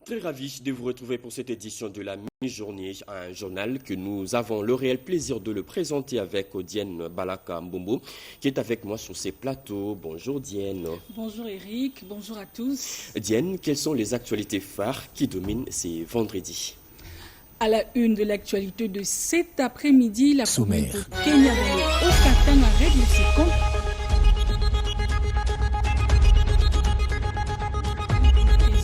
Très ravi de vous retrouver pour cette édition de la mi-journée, un journal que nous avons le réel plaisir de le présenter avec Diène Balaka Mbombo, qui est avec moi sur ces plateaux. Bonjour Diène. Bonjour Eric, bonjour à tous. Diène, quelles sont les actualités phares qui dominent ces vendredis? À la une de l'actualité de cet après-midi, la commune de Kenya dans le Haut-Katanga règle ses comptes.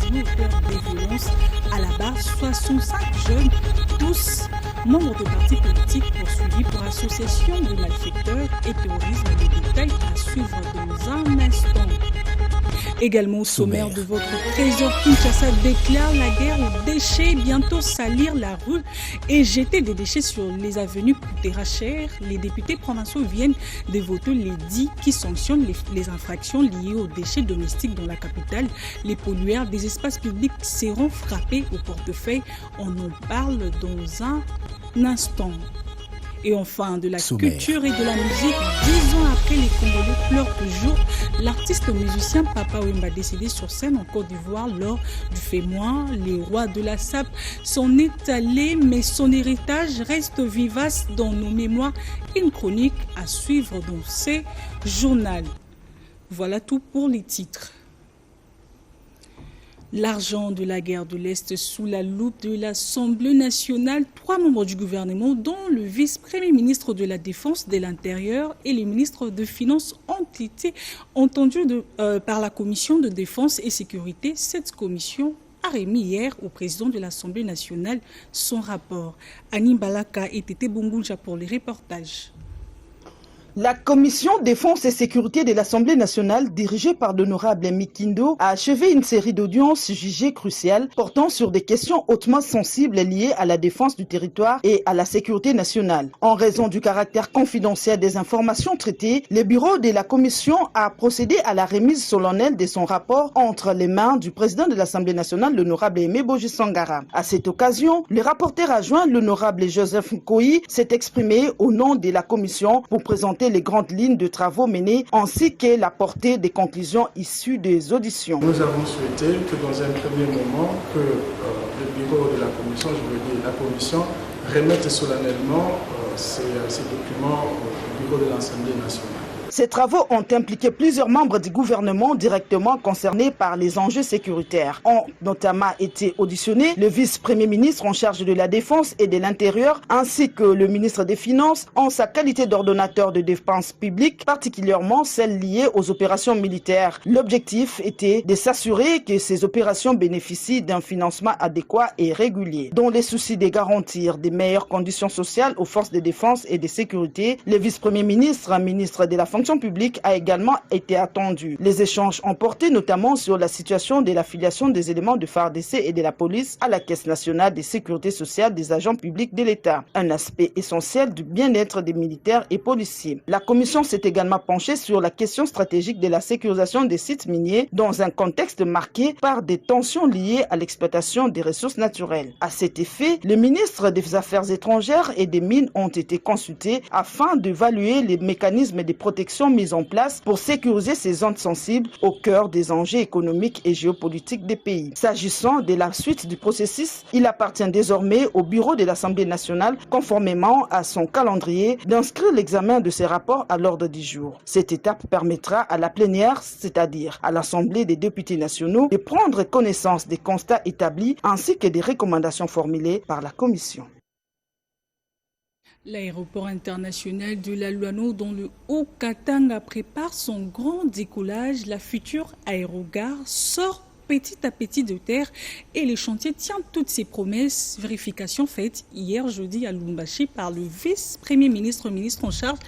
Des violences à la barre, 65 jeunes, tous membres de partis politiques poursuivis pour association de malfaiteurs et terrorisme. Des détails à suivre dans un instant. Également au sommaire de votre trésor, Kinshasa déclare la guerre aux déchets, bientôt salir la rue et jeter des déchets sur les avenues coûtera cher. Les députés provinciaux viennent de voter l'édit qui sanctionne les infractions liées aux déchets domestiques dans la capitale. Les pollueurs des espaces publics seront frappés au portefeuille. On en parle dans un instant. Et enfin, de la culture et de la musique, 10 ans après, les Congolais pleurent toujours. L'artiste musicien Papa Wemba, décédé sur scène en Côte d'Ivoire lors du Fémoin. Les rois de la SAP s'en est allé, mais son héritage reste vivace dans nos mémoires. Une chronique à suivre dans ces journaux. Voilà tout pour les titres. L'argent de la guerre de l'Est sous la loupe de l'Assemblée nationale. 3 membres du gouvernement, dont le vice-premier ministre de la Défense, de l'Intérieur et les ministres de Finances, ont été entendus par la Commission de Défense et Sécurité. Cette commission a remis hier au président de l'Assemblée nationale son rapport. Annie Balaka et Tété Bongounja pour les reportages. La commission défense et sécurité de l'Assemblée nationale, dirigée par l'honorable Mikindo, a achevé une série d'audiences jugées cruciales portant sur des questions hautement sensibles liées à la défense du territoire et à la sécurité nationale. En raison du caractère confidentiel des informations traitées, le bureau de la commission a procédé à la remise solennelle de son rapport entre les mains du président de l'Assemblée nationale, l'honorable Aimé Boji Sangara. À cette occasion, le rapporteur adjoint, l'honorable Joseph Nkoyi, s'est exprimé au nom de la commission pour présenter les grandes lignes de travaux menés ainsi que la portée des conclusions issues des auditions. Nous avons souhaité que dans un premier moment, que le bureau de la commission, je veux dire la commission, remette solennellement ces documents au bureau de l'Assemblée nationale. Ces travaux ont impliqué plusieurs membres du gouvernement directement concernés par les enjeux sécuritaires. Ont notamment été auditionnés le vice-premier ministre en charge de la Défense et de l'Intérieur, ainsi que le ministre des Finances en sa qualité d'ordonnateur de dépenses publiques, particulièrement celles liées aux opérations militaires. L'objectif était de s'assurer que ces opérations bénéficient d'un financement adéquat et régulier. Dans les soucis de garantir des meilleures conditions sociales aux forces de défense et de sécurité, le vice-premier ministre, ministre de la fonction publique, a également été attendu. Les échanges ont porté notamment sur la situation de l'affiliation des éléments de FARDC et de la police à la Caisse nationale de sécurité sociale des agents publics de l'État, un aspect essentiel du bien-être des militaires et policiers. La commission s'est également penchée sur la question stratégique de la sécurisation des sites miniers dans un contexte marqué par des tensions liées à l'exploitation des ressources naturelles. À cet effet, le ministre des Affaires étrangères et des Mines ont été consultés afin d'évaluer les mécanismes de protection mises en place pour sécuriser ces zones sensibles au cœur des enjeux économiques et géopolitiques des pays. S'agissant de la suite du processus, il appartient désormais au bureau de l'Assemblée nationale, conformément à son calendrier, d'inscrire l'examen de ces rapports à l'ordre du jour. Cette étape permettra à la plénière, c'est-à-dire à l'Assemblée des députés nationaux, de prendre connaissance des constats établis ainsi que des recommandations formulées par la Commission. L'aéroport international de la Luano dans le Haut-Katanga prépare son grand décollage. La future aérogare sort petit à petit de terre et le chantier tient toutes ses promesses. Vérification faite hier jeudi à Lubumbashi par le vice-premier ministre, ministre en charge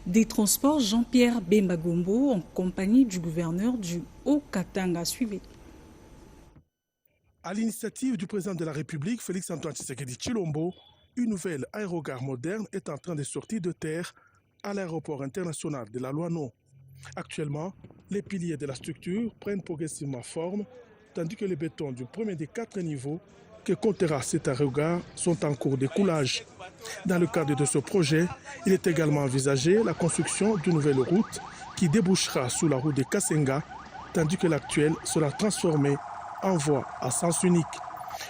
des Transports, Jean-Pierre Bemba Gombo, en compagnie du gouverneur du Haut-Katanga. Suivez. À l'initiative du président de la République, Félix-Antoine Tshisekedi Tshilombo, une nouvelle aérogare moderne est en train de sortir de terre à l'aéroport international de la Luano. Actuellement, les piliers de la structure prennent progressivement forme, tandis que les bétons du premier des 4 niveaux que comptera cette aérogare sont en cours de coulage. Dans le cadre de ce projet, il est également envisagé la construction d'une nouvelle route qui débouchera sous la route de Kasenga, tandis que l'actuelle sera transformée en voie à sens unique.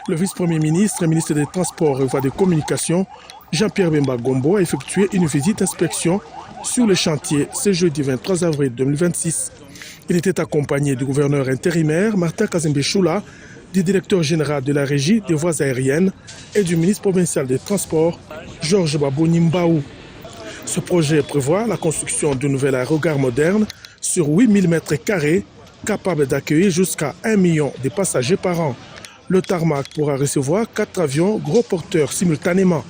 Le vice-premier ministre et ministre des Transports et Voies de Communication, Jean-Pierre Bemba Gombo, a effectué une visite inspection sur le chantier ce jeudi 23 avril 2026. Il était accompagné du gouverneur intérimaire Martin Kazembe Choula, du directeur général de la régie des voies aériennes et du ministre provincial des Transports, Georges Baboni Mbaou. Ce projet prévoit la construction d'une nouvelle aérogare moderne sur 8000 m², capable d'accueillir jusqu'à 1 million de passagers par an. Le tarmac pourra recevoir 4 avions gros porteurs simultanément.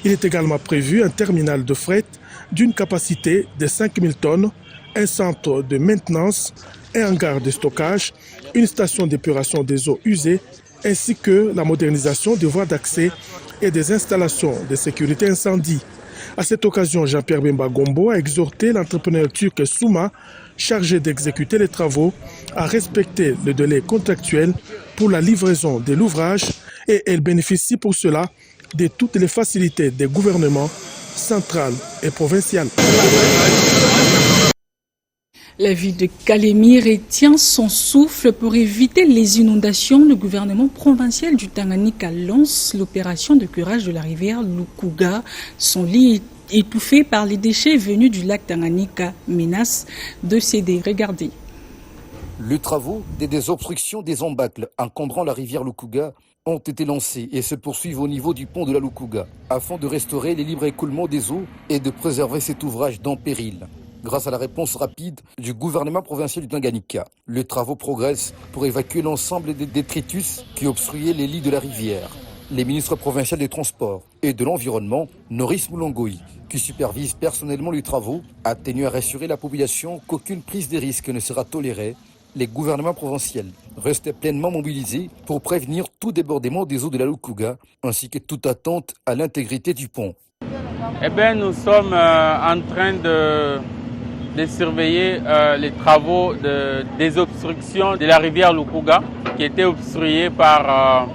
Il est également prévu un terminal de fret d'une capacité de 5000 tonnes, un centre de maintenance, un hangar de stockage, une station d'épuration des eaux usées, ainsi que la modernisation des voies d'accès et des installations de sécurité incendie. À cette occasion, Jean-Pierre Bemba Gombo a exhorté l'entrepreneur turc Souma, chargé d'exécuter les travaux, à respecter le délai contractuel pour la livraison de l'ouvrage et elle bénéficie pour cela de toutes les facilités des gouvernements central et provincial. La ville de Calémie retient son souffle pour éviter les inondations. Le gouvernement provincial du Tanganyika lance l'opération de curage de la rivière Lukuga. Son lit étouffé par les déchets venus du lac Tanganyika menace de céder. Regardez. Les travaux des désobstructions des embâcles encombrant la rivière Lukuga ont été lancés et se poursuivent au niveau du pont de la Lukuga afin de restaurer les libres écoulements des eaux et de préserver cet ouvrage dans péril. Grâce à la réponse rapide du gouvernement provincial du Tanganyika, les travaux progressent pour évacuer l'ensemble des détritus qui obstruaient les lits de la rivière. Les ministres provinciaux des Transports et de l'Environnement, Norris Moulongoï, qui supervise personnellement les travaux, a tenu à rassurer la population qu'aucune prise de risque ne sera tolérée. Les gouvernements provinciaux restent pleinement mobilisés pour prévenir tout débordement des eaux de la Lukuga, ainsi que toute attente à l'intégrité du pont. Eh bien, nous sommes en train de surveiller les travaux de désobstruction de la rivière Lukuga, qui était obstruée par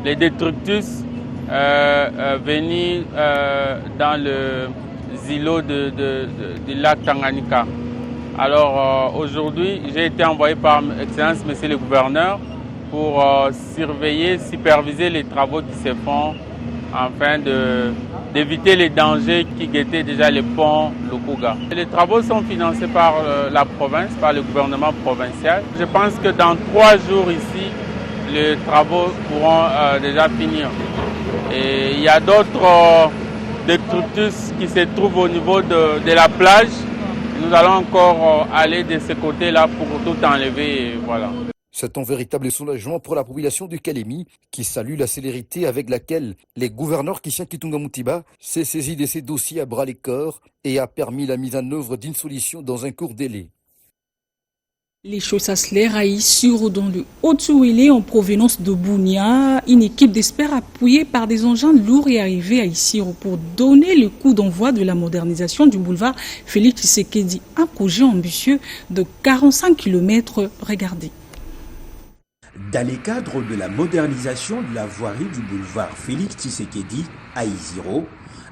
les détritus venus dans les îlots du lac Tanganyika. Alors aujourd'hui, j'ai été envoyé par Excellence Monsieur le Gouverneur pour surveiller, superviser les travaux qui se font afin d'éviter les dangers qui guettaient déjà le pont Lukuga. Les travaux sont financés par la province, par le gouvernement provincial. Je pense que dans 3 jours ici, les travaux pourront déjà finir. Et il y a d'autres détritus qui se trouvent au niveau de la plage. Nous allons encore aller de ce côté-là pour tout enlever. Et voilà. C'est un véritable soulagement pour la population du Calémie qui salue la célérité avec laquelle les gouverneurs Kisha Kitunga Mutiba s'est saisi de ces dossiers à bras les corps et a permis la mise en œuvre d'une solution dans un court délai. Les Chaussasler à Issiro dans le Haut-Touélé en provenance de Bounia, une équipe d'experts appuyée par des engins lourds est arrivée à Issiro pour donner le coup d'envoi de la modernisation du boulevard Félix Tshisekedi, un projet ambitieux de 45 km. Regardez. Dans le cadre de la modernisation de la voirie du boulevard Félix Tshisekedi à Issiro,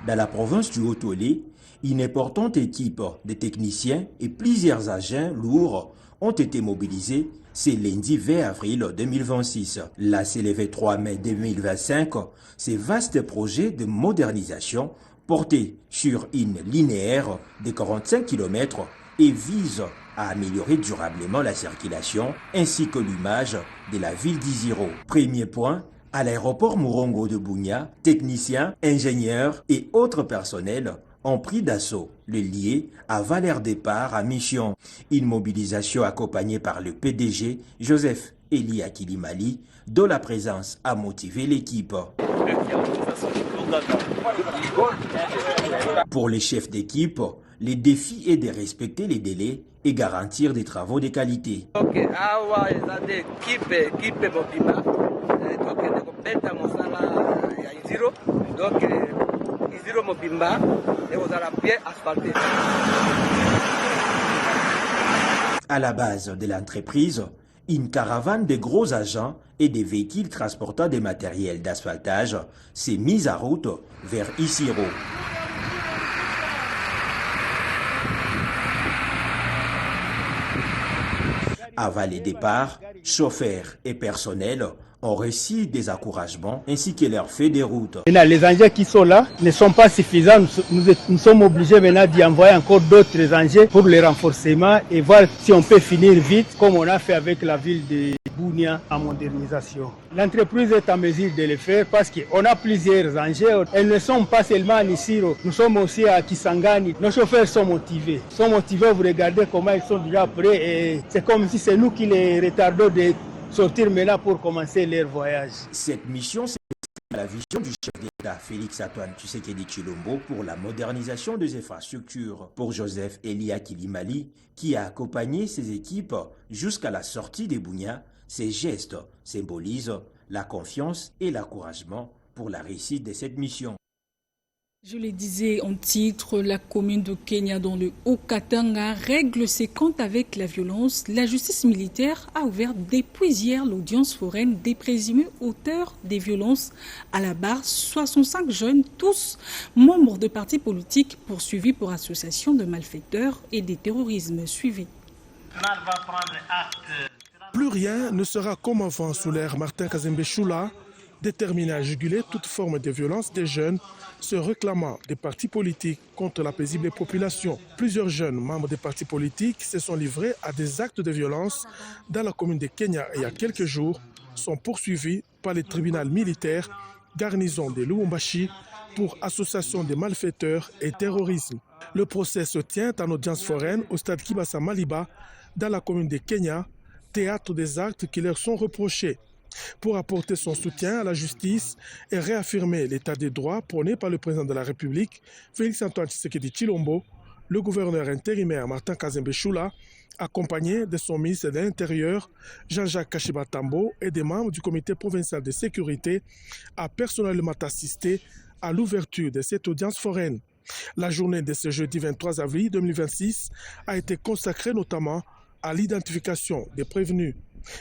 dans la province du Haut-Touélé, une importante équipe de techniciens et plusieurs agents lourds ont été mobilisés ce lundi 20 avril 2026. La CLV 3 mai 2025, ce vaste projet de modernisation porté sur une linéaire de 45 km et vise à améliorer durablement la circulation ainsi que l'image de la ville d'Issiro. Premier point, à l'aéroport Murongo de Bounia, techniciens, ingénieurs et autres personnels ont pris d'assaut le lié avant leur départ à mission. Une mobilisation accompagnée par le PDG Joseph Eli Akilimali, dont la présence a motivé l'équipe. Pour les chefs d'équipe, le défi est de respecter les délais et garantir des travaux de qualité. À la base de l'entreprise, une caravane de gros agents et des véhicules transportant des matériels d'asphaltage s'est mise en route vers Issiro. Avant le départ, chauffeurs et personnel ont reçu des encouragements ainsi que leur feuille de route. Les engins qui sont là ne sont pas suffisants. Nous sommes obligés maintenant d'y envoyer encore d'autres engins pour le renforcement et voir si on peut finir vite comme on a fait avec la ville de Bunia en modernisation. L'entreprise est en mesure de le faire parce qu'on a plusieurs engins. Elles ne sont pas seulement à Nisiro, nous sommes aussi à Kisangani. Nos chauffeurs sont motivés. Vous regardez comment ils sont déjà prêts et c'est comme si c'est nous qui les retardons de sortir maintenant pour commencer leur voyage. Cette mission, c'est la vision du chef d'État Félix-Antoine Tshisekedi Tshilombo pour la modernisation des infrastructures. Pour Joseph Elia Kilimali, qui a accompagné ses équipes jusqu'à la sortie des Bunia, ces gestes symbolisent la confiance et l'encouragement pour la réussite de cette mission. Je le disais en titre, la commune de Kenya dans le Haut-Katanga règle ses comptes avec la violence. La justice militaire a ouvert depuis hier l'audience foraine des présumés auteurs des violences à la barre. 65 jeunes, tous membres de partis politiques poursuivis pour association de malfaiteurs et des terrorismes suivis. Plus rien ne sera comme avant sous l'ère Martin Kazembe Choula, déterminé à juguler toute forme de violence des jeunes, se réclamant des partis politiques contre la paisible population. Plusieurs jeunes membres des partis politiques se sont livrés à des actes de violence dans la commune de Kenya il y a quelques jours, sont poursuivis par le tribunal militaire garnison de Lubumbashi pour association de malfaiteurs et terrorisme. Le procès se tient en audience foraine au stade Kibasa Maliba dans la commune de Kenya, théâtre des actes qui leur sont reprochés. Pour apporter son soutien à la justice et réaffirmer l'état des droits prôné par le président de la République, Félix-Antoine Tshisekedi Tshilombo, le gouverneur intérimaire Martin Kazembe Choula, accompagné de son ministre de l'Intérieur, Jean-Jacques Kashibatambo, et des membres du comité provincial de sécurité, a personnellement assisté à l'ouverture de cette audience foraine. La journée de ce jeudi 23 avril 2026 a été consacrée notamment à l'identification des prévenus.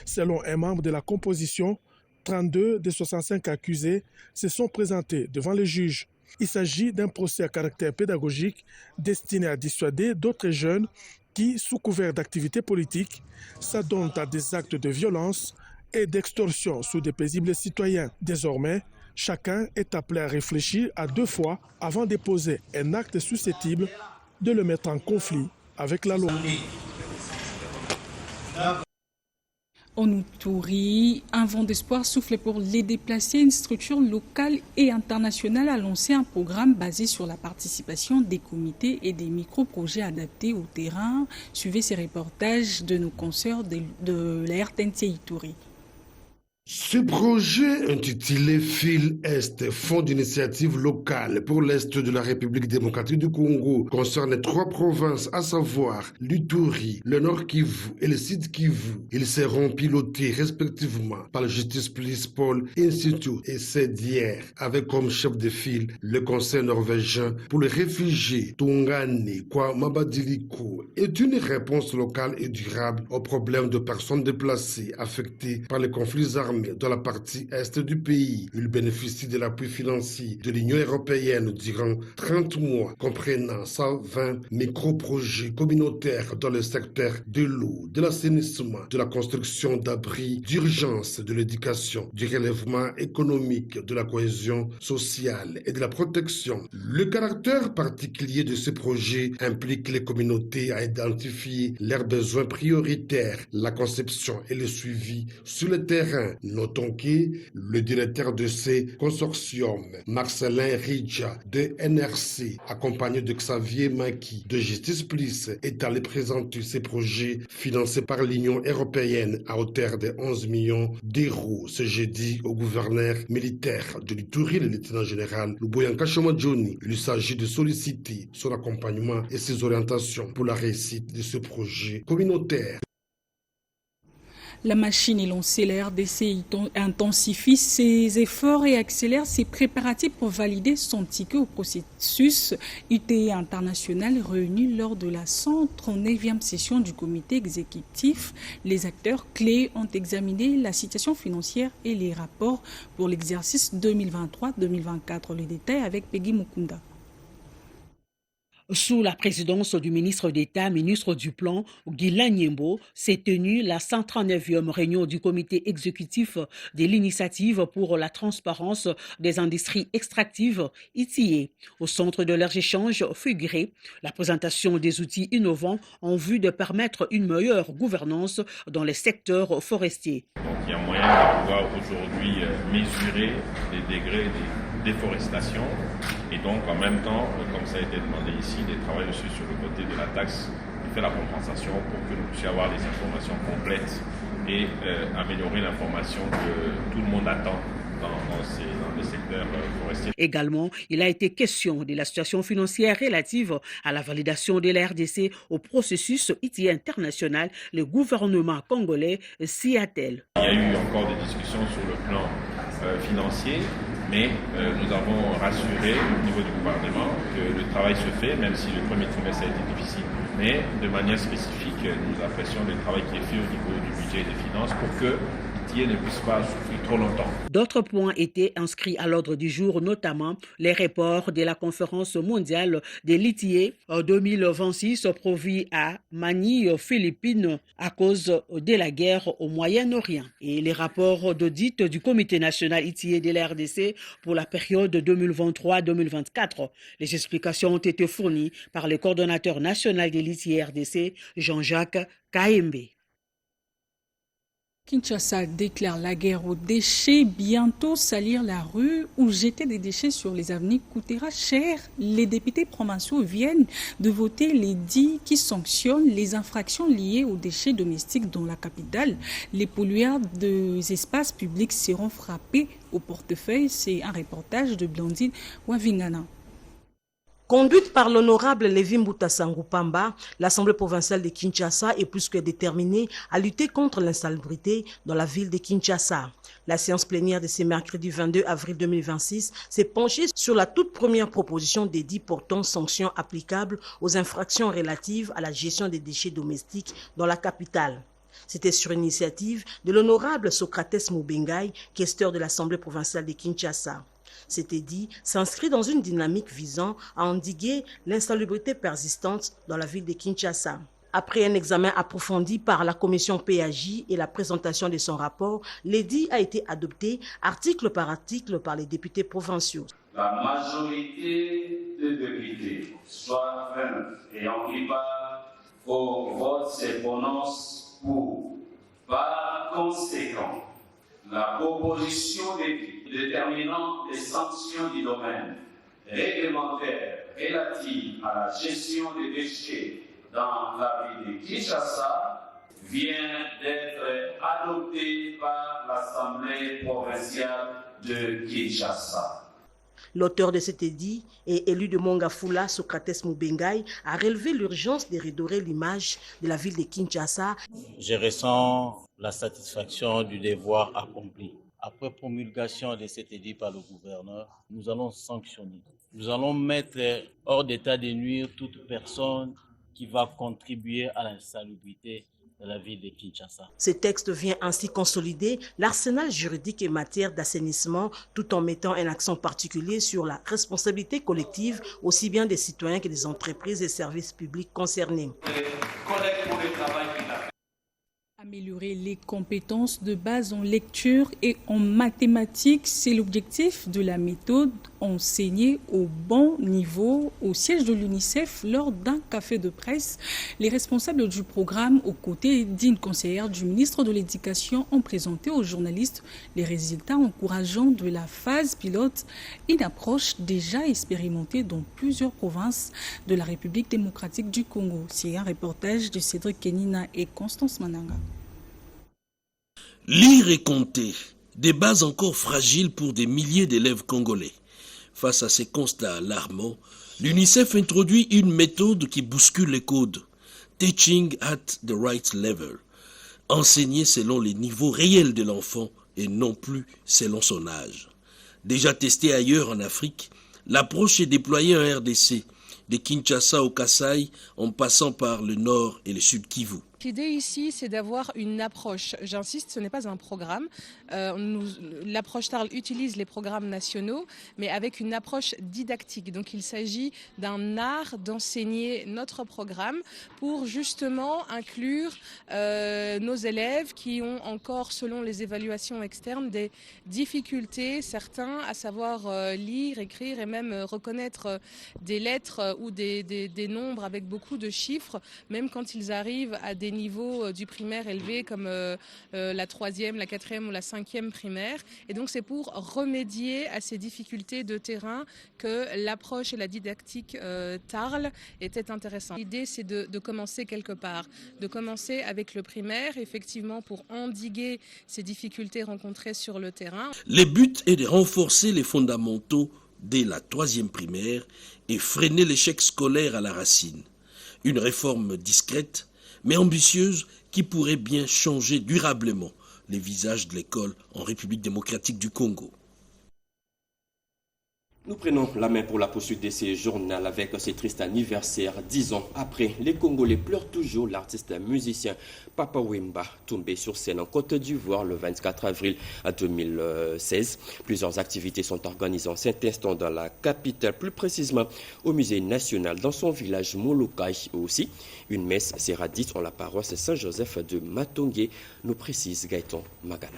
Selon un membre de la composition, 32 des 65 accusés se sont présentés devant les juges. Il s'agit d'un procès à caractère pédagogique destiné à dissuader d'autres jeunes qui, sous couvert d'activités politiques, s'adonnent à des actes de violence et d'extorsion sur des paisibles citoyens. Désormais, chacun est appelé à réfléchir à 2 fois avant de poser un acte susceptible de le mettre en conflit avec la loi. En Outouri, un vent d'espoir souffle pour les déplacés. Une structure locale et internationale a lancé un programme basé sur la participation des comités et des micro-projets adaptés au terrain. Suivez ces reportages de nos consoeurs de la RTNC Ituri. Ce projet intitulé Fil Est, Fonds d'initiative locale pour l'Est de la République démocratique du Congo, concerne 3 provinces, à savoir l'Ituri, le Nord Kivu et le Sud Kivu. Ils seront pilotés respectivement par le Justice Police Pôle Institute et CEDIR, avec comme chef de file le Conseil norvégien pour les réfugiés Tongani Kwa Mabadiliko, est une réponse locale et durable aux problèmes de personnes déplacées affectées par les conflits armés dans la partie est du pays. Il bénéficie de l'appui financier de l'Union européenne durant 30 mois, comprenant 120 micro-projets communautaires dans le secteur de l'eau, de l'assainissement, de la construction d'abris d'urgence, de l'éducation, du relèvement économique, de la cohésion sociale et de la protection. Le caractère particulier de ce projet implique les communautés à identifier leurs besoins prioritaires, la conception et le suivi sur le terrain. Notons que le directeur de ces consortiums, Marcelin Ridja de NRC, accompagné de Xavier Maki de Justice Police, est allé présenter ces projets financés par l'Union européenne à hauteur de 11 millions d'euros ce jeudi au gouverneur militaire de l'Ituri, le lieutenant-général Luboyanka Shomadjoni. Il s'agit de solliciter son accompagnement et ses orientations pour la réussite de ce projet communautaire. La machine est lancée, la RDC intensifie ses efforts et accélère ses préparatifs pour valider son ticket au processus UTI international réuni lors de la 139e session du comité exécutif. Les acteurs clés ont examiné la situation financière et les rapports pour l'exercice 2023-2024. Les détails avec Peggy Mukunda. Sous la présidence du ministre d'État, ministre du Plan, Guilain Nyembo, s'est tenue la 139e réunion du comité exécutif de l'initiative pour la transparence des industries extractives ITIE. Au centre de leurs échanges figurait la présentation des outils innovants en vue de permettre une meilleure gouvernance dans les secteurs forestiers. Donc il y a moyen de pouvoir aujourd'hui mesurer les degrés de déforestation et donc en même temps, comme ça a été demandé ici, de travailler aussi sur le côté de la taxe qui fait la compensation pour que nous puissions avoir des informations complètes et améliorer l'information que tout le monde attend dans les secteurs forestiers. Également, il a été question de la situation financière relative à la validation de la RDC au processus ITIE international. Le gouvernement congolais s'y attelle. Il y a eu encore des discussions sur le plan financier, mais nous avons rassuré au niveau du gouvernement que le travail se fait, même si le premier trimestre a été difficile. Mais de manière spécifique, nous apprécions le travail qui est fait au niveau du budget et des finances pour que ne puisse pas souffrir trop longtemps. D'autres points étaient inscrits à l'ordre du jour, notamment les reports de la conférence mondiale de l'ITIE 2026 prévue à Manille, Philippines, à cause de la guerre au Moyen-Orient. Et les rapports d'audit du Comité national ITIE de la RDC pour la période 2023-2024. Les explications ont été fournies par le coordonnateur national de l'ITIE RDC, Jean-Jacques Kaembe. Kinshasa déclare la guerre aux déchets. Bientôt salir la rue ou jeter des déchets sur les avenues coûtera cher. Les députés provinciaux viennent de voter l'édit qui sanctionne les infractions liées aux déchets domestiques dans la capitale. Les pollueurs des espaces publics seront frappés au portefeuille. C'est un reportage de Blandine Wavingana. Conduite par l'honorable Lévi Mbuta Sangou-Pamba, l'Assemblée provinciale de Kinshasa est plus que déterminée à lutter contre l'insalubrité dans la ville de Kinshasa. La séance plénière de ce mercredi 22 avril 2026 s'est penchée sur la toute première proposition d'édit portant sanctions applicables aux infractions relatives à la gestion des déchets domestiques dans la capitale. C'était sur initiative de l'honorable Socrates Mubengai, questeur de l'Assemblée provinciale de Kinshasa. Cet édit s'inscrit dans une dynamique visant à endiguer l'insalubrité persistante dans la ville de Kinshasa. Après un examen approfondi par la commission PAJ et la présentation de son rapport, l'édit a été adopté article par article par les députés provinciaux. La majorité des députés, soit 20 ayant pris part au vote, se prononce pour. Par conséquent, la proposition d'édit déterminant les sanctions du domaine réglementaire relative à la gestion des déchets dans la ville de Kinshasa vient d'être adoptée par l'Assemblée provinciale de Kinshasa. L'auteur de cet édit et élu de Mongafula, Socrates Mubengai, a relevé l'urgence de redorer l'image de la ville de Kinshasa. Je ressens la satisfaction du devoir accompli. Après promulgation de cet édit par le gouverneur, nous allons sanctionner. Nous allons mettre hors d'état de nuire toute personne qui va contribuer à l'insalubrité de la ville de Kinshasa. Ce texte vient ainsi consolider l'arsenal juridique en matière d'assainissement tout en mettant un accent particulier sur la responsabilité collective aussi bien des citoyens que des entreprises et services publics concernés. Améliorer les compétences de base en lecture et en mathématiques, c'est l'objectif de la méthode enseignée au bon niveau au siège de l'UNICEF lors d'un café de presse. Les responsables du programme, aux côtés d'une conseillère du ministre de l'Éducation, ont présenté aux journalistes les résultats encourageants de la phase pilote, une approche déjà expérimentée dans plusieurs provinces de la République démocratique du Congo. C'est un reportage de Cédric Kenina et Constance Mananga. Lire et compter, des bases encore fragiles pour des milliers d'élèves congolais. Face à ces constats alarmants, l'UNICEF introduit une méthode qui bouscule les codes. Teaching at the right level. Enseigner selon les niveaux réels de l'enfant et non plus selon son âge. Déjà testée ailleurs en Afrique, l'approche est déployée en RDC, de Kinshasa au Kasaï en passant par le nord et le sud Kivu. L'idée ici, c'est d'avoir une approche. J'insiste, ce n'est pas un programme. L'approche Tarl utilise les programmes nationaux, mais avec une approche didactique. Donc il s'agit d'un art d'enseigner notre programme pour justement inclure nos élèves qui ont encore, selon les évaluations externes, des difficultés, certains, à savoir lire, écrire et même reconnaître des lettres ou des nombres avec beaucoup de chiffres, même quand ils arrivent à des niveaux du primaire élevés comme la 3e, la 4e ou la 5e primaire. Et donc c'est pour remédier à ces difficultés de terrain que l'approche et la didactique Tarl étaient intéressantes. L'idée c'est de commencer quelque part, de commencer avec le primaire, effectivement pour endiguer ces difficultés rencontrées sur le terrain. Le but est de renforcer les fondamentaux dès la 3e primaire et freiner l'échec scolaire à la racine. Une réforme discrète mais ambitieuse qui pourrait bien changer durablement les visages de l'école en République démocratique du Congo. Nous prenons la main pour la poursuite de ces journaux avec ce triste anniversaire. 10 ans après, les Congolais pleurent toujours l'artiste musicien Papa Wemba, tombé sur scène en Côte d'Ivoire le 24 avril 2016. Plusieurs activités sont organisées en cet instant dans la capitale, plus précisément au Musée national, dans son village Molokai aussi. Une messe sera dite en la paroisse Saint-Joseph de Matongé, nous précise Gaëtan Maganan.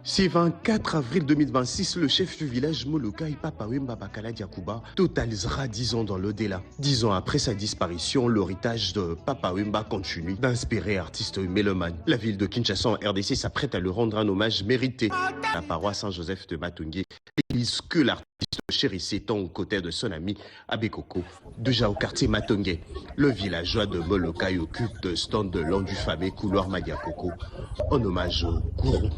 C'est 24 avril 2026, le chef du village Molokai, Papa Wemba Bakala Diakouba, totalisera 10 ans dans l'au-delà. 10 ans après sa disparition, l'héritage de Papa Wemba continue d'inspirer artistes mélomanes. La ville de Kinshasa en RDC s'apprête à lui rendre un hommage mérité. La paroisse Saint-Joseph de Matongé, l'église que l'artiste chérissait tant aux côtés de son ami Abekoko. Déjà au quartier Matongé, le villageois de Molokai occupe de stand de long du fameux couloir Madiakoko en hommage au gourou.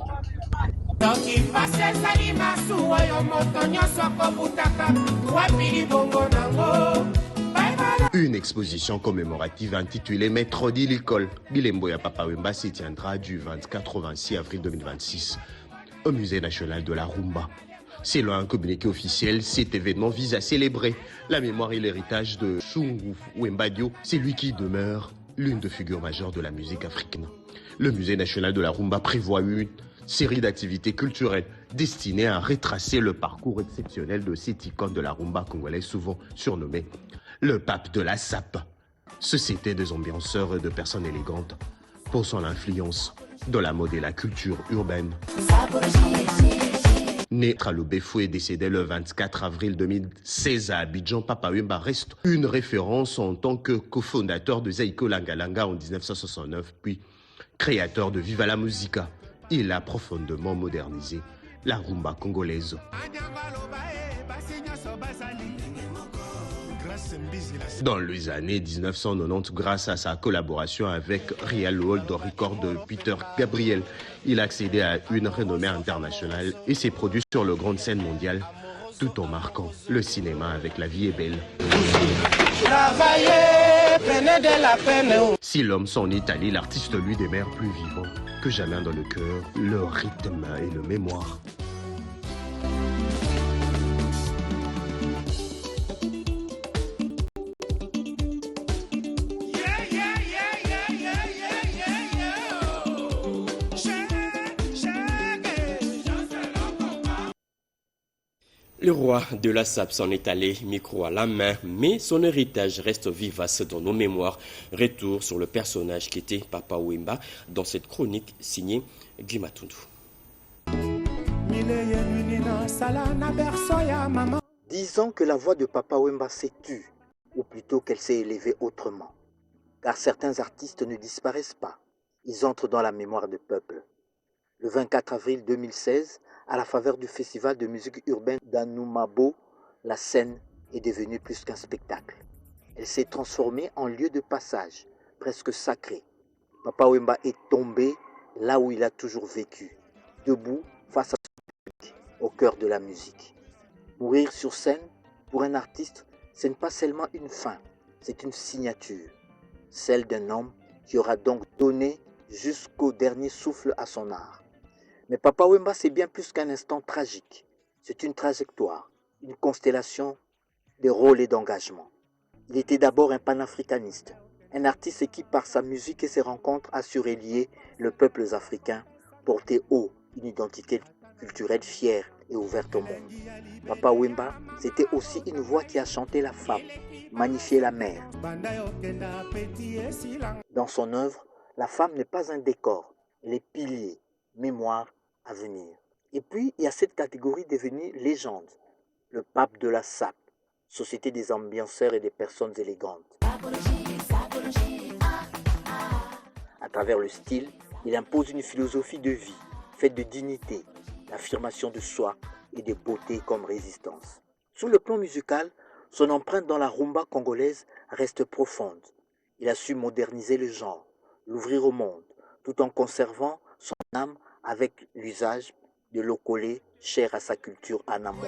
Une exposition commémorative intitulée Maître de l'école Bilembo ya Papa Wemba se tiendra du 24 au 26 avril 2026 au Musée national de la Rumba. Selon un communiqué officiel, cet événement vise à célébrer la mémoire et l'héritage de Shungu Wemba Dio, c'est lui qui demeure l'une des figures majeures de la musique africaine. Le Musée national de la Rumba prévoit une série d'activités culturelles destinées à retracer le parcours exceptionnel de cette icône de la rumba congolaise, souvent surnommé le pape de la sape. Société des ambianceurs et de personnes élégantes pour son influence dans la mode et la culture urbaine. Né à Lobefou et décédé le 24 avril 2016 à Abidjan, Papa Wemba reste une référence en tant que cofondateur de Zaiko Langalanga en 1969, puis créateur de Viva la Musica. Il a profondément modernisé la rumba congolaise. Dans les années 1990, grâce à sa collaboration avec Real World Record de Peter Gabriel, il a accédé à une renommée internationale et s'est produit sur le grande scène mondiale, tout en marquant le cinéma avec La vie est belle. Si l'homme s'en est allé, l'artiste lui demeure plus vivant que jamais dans le cœur, le rythme et le mémoire. Le roi de la SAP s'en est allé, micro à la main, mais son héritage reste vivace dans nos mémoires. Retour sur le personnage qui était Papa Wemba dans cette chronique signée Guy Matundu. 10 ans que la voix de Papa Wemba s'est tue, ou plutôt qu'elle s'est élevée autrement. Car certains artistes ne disparaissent pas, ils entrent dans la mémoire du peuple. Le 24 avril 2016, à la faveur du festival de musique urbaine d'Anoumabo, la scène est devenue plus qu'un spectacle. Elle s'est transformée en lieu de passage, presque sacré. Papa Wemba est tombé là où il a toujours vécu, debout face à son public, au cœur de la musique. Mourir sur scène, pour un artiste, ce n'est pas seulement une fin, c'est une signature. Celle d'un homme qui aura donc donné jusqu'au dernier souffle à son art. Mais Papa Wemba, c'est bien plus qu'un instant tragique. C'est une trajectoire, une constellation de rôles et d'engagement. Il était d'abord un panafricaniste, un artiste qui, par sa musique et ses rencontres, a su relier le peuple africain, porter haut une identité culturelle fière et ouverte au monde. Papa Wemba, c'était aussi une voix qui a chanté la femme, magnifié la mère. Dans son œuvre, la femme n'est pas un décor, elle est pilier, mémoire, avenir. Et puis, il y a cette catégorie devenue légende, le pape de la SAP, Société des ambianceurs et des personnes élégantes. À travers le style, il impose une philosophie de vie, faite de dignité, d'affirmation de soi et de beauté comme résistance. Sous le plan musical, son empreinte dans la rumba congolaise reste profonde. Il a su moderniser le genre, l'ouvrir au monde, tout en conservant son âme avec l'usage de l'eau collée, chère à sa culture en amont.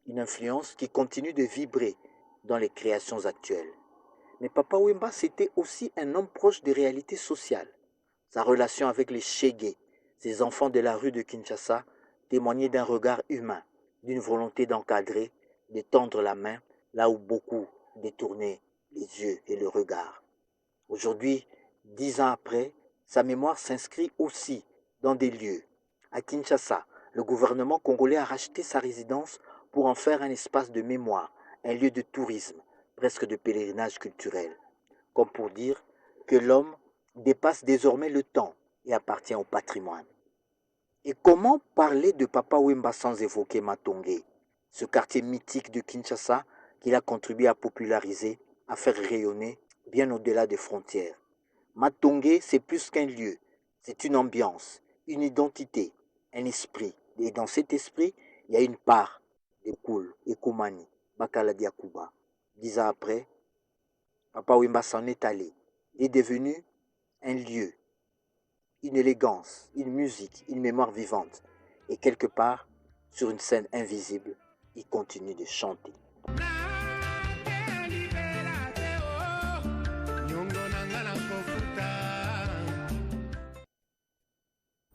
Une influence qui continue de vibrer dans les créations actuelles. Mais Papa Wemba, c'était aussi un homme proche des réalités sociales. Sa relation avec les Chégués, ces enfants de la rue de Kinshasa, témoignait d'un regard humain, d'une volonté d'encadrer, de tendre la main, là où beaucoup détournaient les yeux et le regard. Aujourd'hui, 10 ans après, sa mémoire s'inscrit aussi dans des lieux. À Kinshasa, le gouvernement congolais a racheté sa résidence pour en faire un espace de mémoire, un lieu de tourisme, presque de pèlerinage culturel. Comme pour dire que l'homme dépasse désormais le temps et appartient au patrimoine. Et comment parler de Papa Wemba sans évoquer Matongé, ce quartier mythique de Kinshasa qu'il a contribué à populariser, à faire rayonner bien au-delà des frontières. Matongé, c'est plus qu'un lieu, c'est une ambiance, une identité, un esprit. Et dans cet esprit, il y a une part de Koul, Ekomani, Bakala Diakouba. 10 ans après, Papa Wemba s'en est allé. Il est devenu un lieu, une élégance, une musique, une mémoire vivante. Et quelque part, sur une scène invisible, il continue de chanter.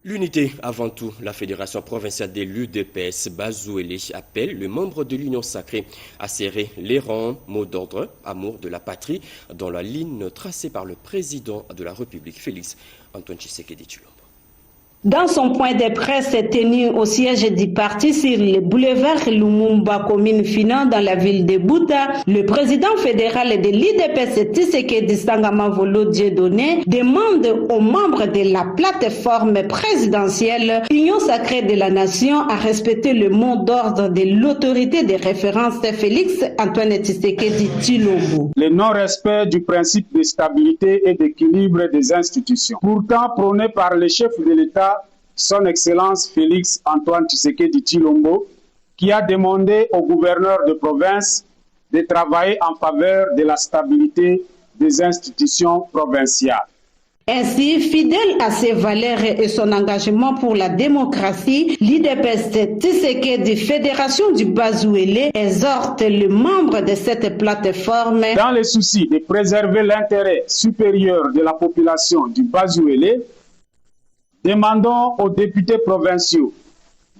L'unité avant tout, la Fédération provinciale des l'UDPS Bazouélé appelle le membre de l'Union sacrée à serrer les rangs, mot d'ordre, amour de la patrie, dans la ligne tracée par le président de la République, Félix Antoine Tshisekedi Tshilombo. Dans son point de presse tenu au siège du parti sur le boulevard Lumumba, commune Finan, dans la ville de Bouta, le président fédéral de l'IDPS Tshisekedi Sangama Volo Dieudonné demande aux membres de la plateforme présidentielle Union sacrée de la nation à respecter le mot d'ordre de l'autorité de référence Félix Antoine Tshisekedi Tshilombo. Le non-respect du principe de stabilité et d'équilibre des institutions, pourtant prôné par le chef de l'État, son Excellence Félix Antoine Tshisekedi Tshilombo, qui a demandé au gouverneur de province de travailler en faveur de la stabilité des institutions provinciales. Ainsi, fidèle à ses valeurs et son engagement pour la démocratie, l'IDPS Tshisekedi Fédération du Bazouélé exhorte les membres de cette plateforme dans le souci de préserver l'intérêt supérieur de la population du Bazouélé. Demandons aux députés provinciaux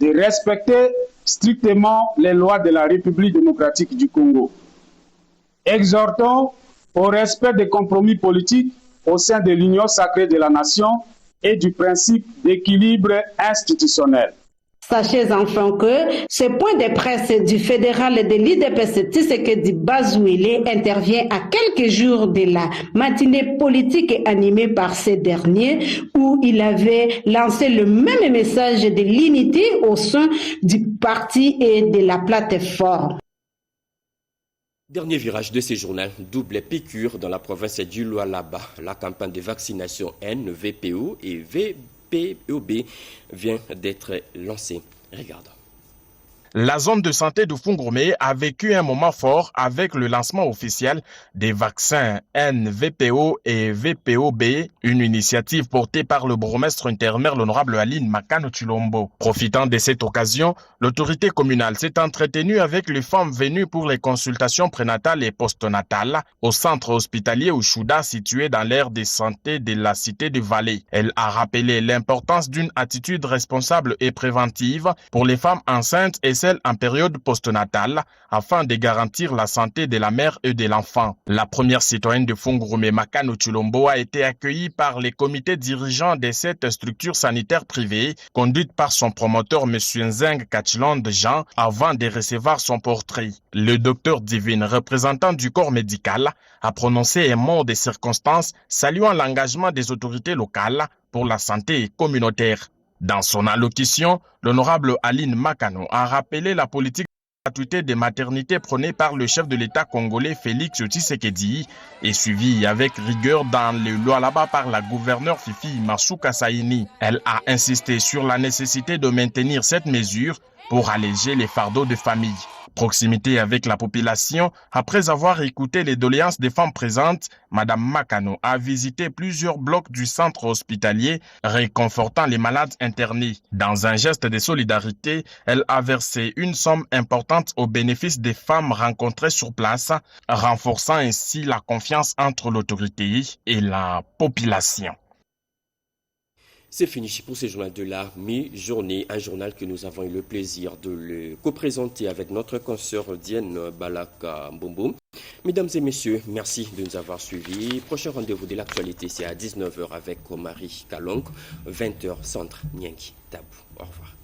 de respecter strictement les lois de la République démocratique du Congo. Exhortons au respect des compromis politiques au sein de l'Union sacrée de la nation et du principe d'équilibre institutionnel. Sachez enfin que ce point de presse du fédéral de l'IDPS Tshisekedi Bazouélé intervient à quelques jours de la matinée politique animée par ces derniers où il avait lancé le même message de l'unité au sein du parti et de la plateforme. Dernier virage de ces journaux, double piqûre dans la province du Lualaba. La campagne de vaccination NVPO et VPOB vient d'être lancée. Regardons. La zone de santé de Fungurumé a vécu un moment fort avec le lancement officiel des vaccins NVPO et VPOB, une initiative portée par le bourgmestre intérimaire l'honorable Aline Makano Chilombo. Profitant de cette occasion, l'autorité communale s'est entretenue avec les femmes venues pour les consultations prénatales et postnatales au centre hospitalier Ushuda situé dans l'aire de santé de la cité de Vallée. Elle a rappelé l'importance d'une attitude responsable et préventive pour les femmes enceintes et celles en période postnatale afin de garantir la santé de la mère et de l'enfant. La première citoyenne de Fungurumé, Makano Chilombo, a été accueillie par les comités dirigeants de cette structure sanitaire privée, conduite par son promoteur M. Nzeng Kachilonde Jean, avant de recevoir son portrait. Le docteur Divine, représentant du corps médical, a prononcé un mot de circonstance saluant l'engagement des autorités locales pour la santé communautaire. Dans son allocution, l'honorable Aline Makano a rappelé la politique de gratuité des maternités prônée par le chef de l'État congolais Félix Tshisekedi et suivie avec rigueur dans le Lualaba par la gouverneure Fifi Masuka Saini. Elle a insisté sur la nécessité de maintenir cette mesure pour alléger les fardeaux de famille. Proximité avec la population, après avoir écouté les doléances des femmes présentes, Madame Makano a visité plusieurs blocs du centre hospitalier, réconfortant les malades internés. Dans un geste de solidarité, elle a versé une somme importante au bénéfice des femmes rencontrées sur place, renforçant ainsi la confiance entre l'autorité et la population. C'est fini pour ce journal de la mi-journée, un journal que nous avons eu le plaisir de le co-présenter avec notre consoeur Diane Balaka Mbombo. Mesdames et messieurs, merci de nous avoir suivis. Prochain rendez-vous de l'actualité, c'est à 19h avec Marie Kalong, 20h centre Nyangi Tabou. Au revoir.